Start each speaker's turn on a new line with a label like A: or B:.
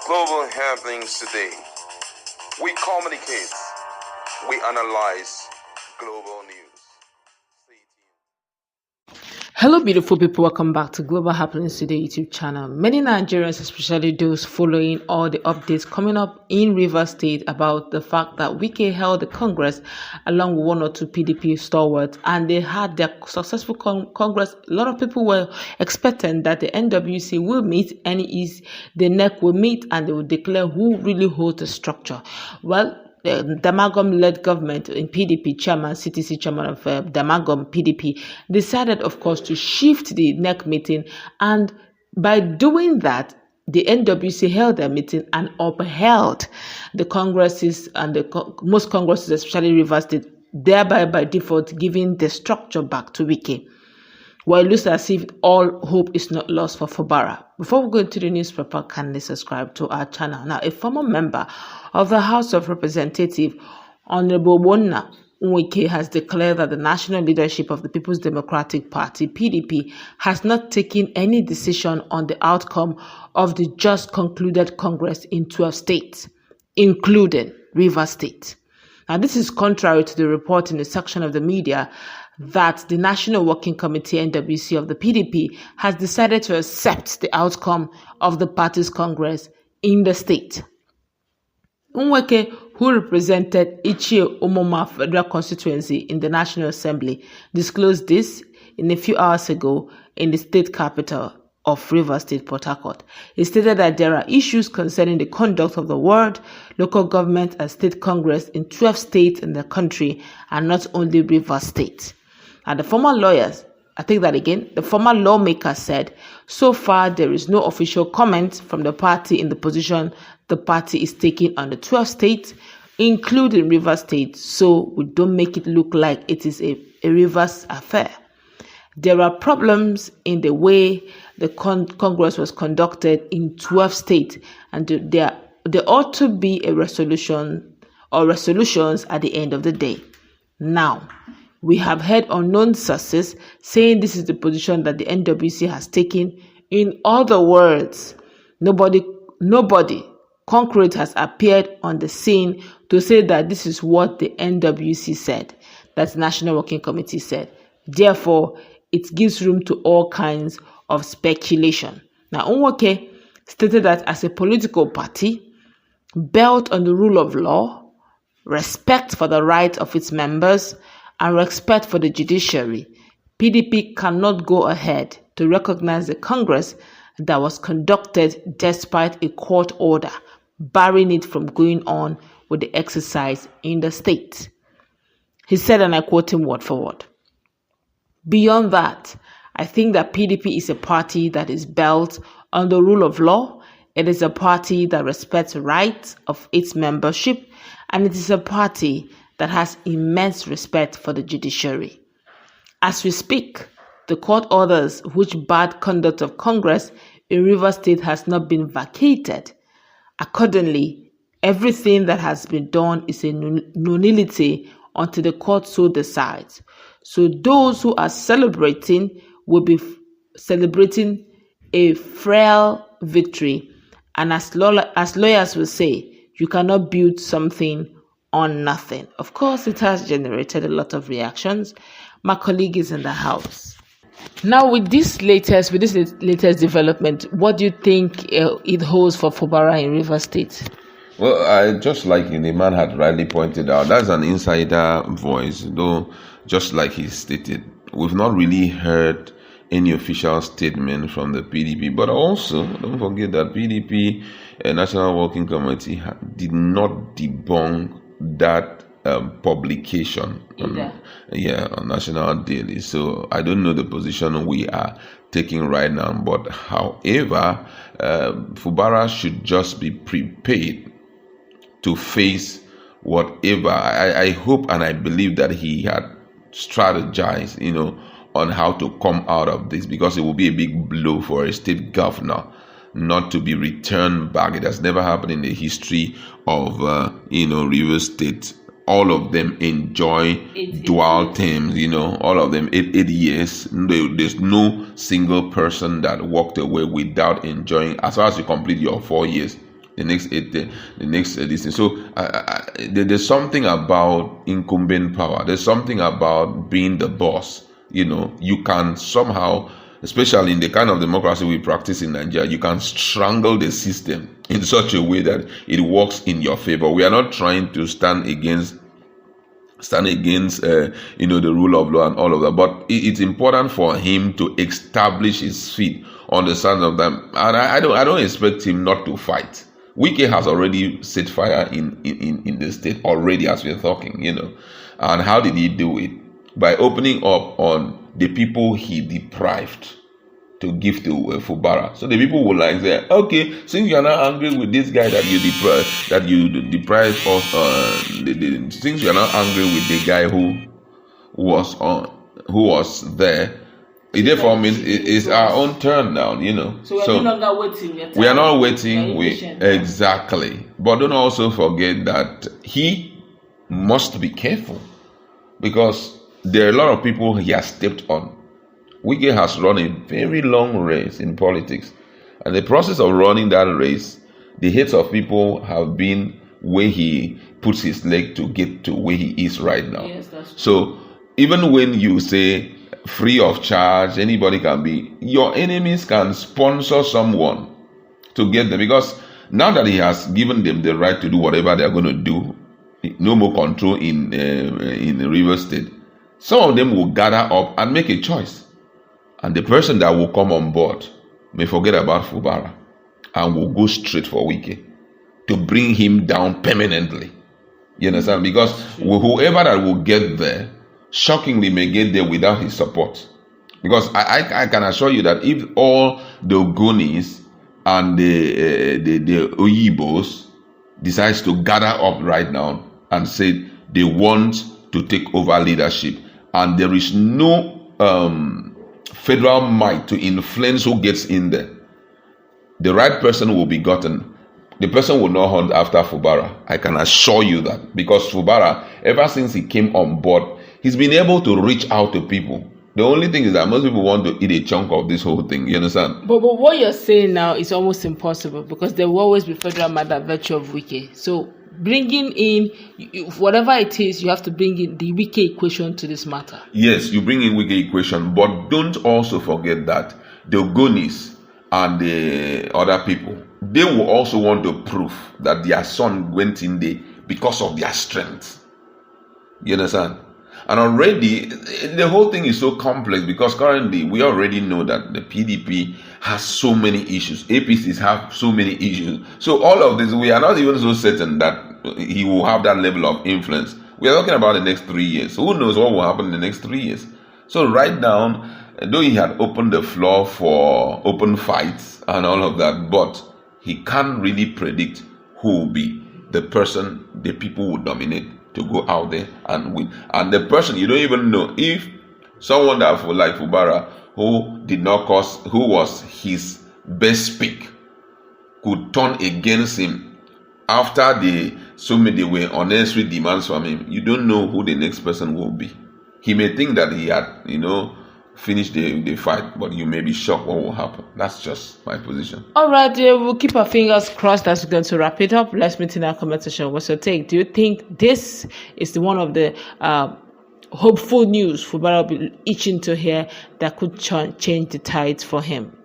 A: Global happenings today. We communicate. We analyze global news.
B: Hello beautiful people, welcome back to Global Happenings Today YouTube channel. Many Nigerians, especially those following all the updates coming up in Rivers State about the fact that Wike held the Congress along with one or two PDP stalwarts, and they had their successful Congress. A lot of people were expecting that the NWC will meet and the NEC will meet and they will declare who really holds the structure. Well, the Damagum-led government in PDP chairman, CTC chairman of Damagum PDP, decided, of course, to shift the NEC meeting, and by doing that, the NWC held their meeting and upheld the congresses and most congresses, especially Rivers State, thereby by default giving the structure back to Wike. Well, it looks as if all hope is not lost for Fubara. Before we go into the newspaper, kindly subscribe to our channel. Now, a former member of the House of Representatives, Honorable Wike, has declared that the national leadership of the People's Democratic Party, PDP, has not taken any decision on the outcome of the just concluded Congress in 12 states, including Rivers State. Now, this is contrary to the report in a section of the media that the National Working Committee, NWC, of the PDP has decided to accept the outcome of the party's Congress in the state. Wike, who represented Ichie Omoma Federal Constituency in the National Assembly, disclosed this in a few hours ago in the state capital of Rivers State, Port Harcourt. He stated that there are issues concerning the conduct of the ward, local government and state congress in 12 states in the country, and not only Rivers State. And the former lawmaker said, so far there is no official comment from the party in the position the party is taking on the 12 states, including Rivers State, so we don't make it look like it is a Rivers affair. There are problems in the way the Congress was conducted in 12 states, and there ought to be a resolution or resolutions at the end of the day. Now, we have heard unknown sources saying this is the position that the NWC has taken. In other words, nobody concrete has appeared on the scene to say that this is what the NWC said, that the National Working Committee said. Therefore, it gives room to all kinds of speculation. Now, Wike stated that as a political party, built on the rule of law, respect for the rights of its members, and respect for the judiciary, PDP cannot go ahead to recognize the Congress that was conducted despite a court order barring it from going on with the exercise in the state. He said, and I quote him word for word, "Beyond that, I think that PDP is a party that is built on the rule of law. It is a party that respects the rights of its membership, and it is a party that has immense respect for the judiciary. As we speak, the court orders which barred conduct of Congress in Rivers State has not been vacated. Accordingly, everything that has been done is a nullity until the court so decides. So those who are celebrating will be celebrating a frail victory. And as lawyers will say, you cannot build something on nothing." Of course, it has generated a lot of reactions. My colleague is in the house. Now, with this latest development, what do you think it holds for Fubara in Rivers State?
C: Well, just like the man had rightly pointed out, that's an insider voice, though, just like he stated, we've not really heard any official statement from the PDP. But also, don't forget that PDP, National Working Committee, did not debunk that publication on National Daily. So I don't know the position we are taking right now, but however, Fubara should just be prepared to face whatever. I hope and I believe that he had strategized, on how to come out of this, because it will be a big blow for a state governor not to be returned back. It has never happened in the history of Rivers State. All of them enjoy dual terms, all of them 8 years. There's no single person that walked away without enjoying. As far as you complete your 4 years, the next 8, the next this thing. So there's something about incumbent power. There's something about being the boss. You can somehow, especially in the kind of democracy we practice in Nigeria, you can strangle the system in such a way that it works in your favor. We are not trying to stand against the rule of law and all of that, but it's important for him to establish his feet on the sands of them. And I don't expect him not to fight. Wike has already set fire in the state already as we're talking, And how did he do it? By opening up on the people he deprived to give to Fubara. So the people would say, okay, since you're not angry with this guy that you deprived us, since you're not angry with the guy who was there, it therefore means it's our own turn now,
B: So we're no longer waiting.
C: We are not waiting. Exactly. But don't also forget that he must be careful, because there are a lot of people he has stepped on. Wike has run a very long race in politics. And the process of running that race, the heads of people have been where he puts his leg to get to where he is right now.
B: Yes, that's true.
C: So even when you say free of charge, anybody can be, your enemies can sponsor someone to get them. Because now that he has given them the right to do whatever they're going to do, no more control in Rivers State, some of them will gather up and make a choice. And the person that will come on board may forget about Fubara and will go straight for Wike to bring him down permanently. You understand? Because whoever that will get there, shockingly may get there without his support. Because I can assure you that if all the Ogonis and the Oyibos decides to gather up right now and say they want to take over leadership, and there is no federal might to influence who gets in there, the right person will be gotten. The person will not hunt after Fubara. I can assure you that. Because Fubara, ever since he came on board, he's been able to reach out to people. The only thing is that most people want to eat a chunk of this whole thing. You understand?
B: But what you're saying now is almost impossible, because there will always be federal might by virtue of Wike. So bringing in whatever it is, you have to bring in the Wike equation to this matter.
C: Yes, you bring in Wike equation, but don't also forget that the Ogonis and the other people, they will also want to prove that their son went in there because of their strength. You understand? And already, the whole thing is so complex, because currently we already know that the PDP has so many issues. APCs have so many issues. So all of this, we are not even so certain that he will have that level of influence. We are talking about the next 3 years. Who knows what will happen in the next 3 years? So right now, though he had opened the floor for open fights and all of that, but he can't really predict who will be the person the people will nominate to go out there and win. And the person, you don't even know if someone that like Fubara, who did not cause, who was his best pick, could turn against him after they were unnecessary demands from him. You don't know who the next person will be. He may think that he had, finished the fight, but you may be shocked what will happen. That's just my position.
B: All right, we'll keep our fingers crossed. That's going to wrap it up. Let's meet in our comment section. What's your take? Do you think this is one of the hopeful news Fubara will be itching to hear that could change the tides for him?